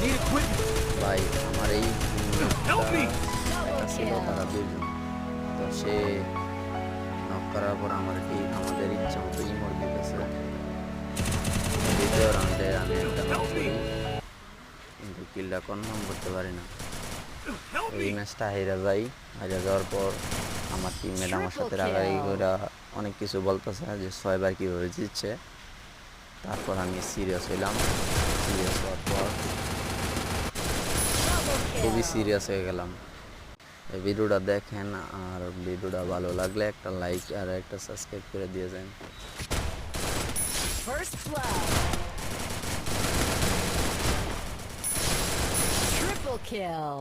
Need equipment. ভাই আমার এই Help me. একা ছিল তারা দুইজন, তো সে নক করার পর আমাদের ইচ্ছা মতো ইমোট দিতেছে। দ্বিতীয় রাউন্ডে আমি একটা নক Help me. করি, কিন্তু কিলটা কনফার্ম করতে পারি না। Help এই me. ম্যাচটা হাইরা যাই। হাইরা যাওয়ার পর আমার টিমমেট আমার সাথে রাগারাগি করে অনেক কিছু বলতেছে যে 6বার কীভাবে জিতছে। তারপর আমি সিরিয়াস হইলাম। সিরিয়াস হওয়ার পর খুবই সিরিয়াস হয়ে গেলাম। এই ভিডিওটা দেখেন, আর ভিডিওটা ভালো লাগলে একটা লাইক আর একটা সাবস্ক্রাইব করে দিয়ে যান। First blood. Triple kill.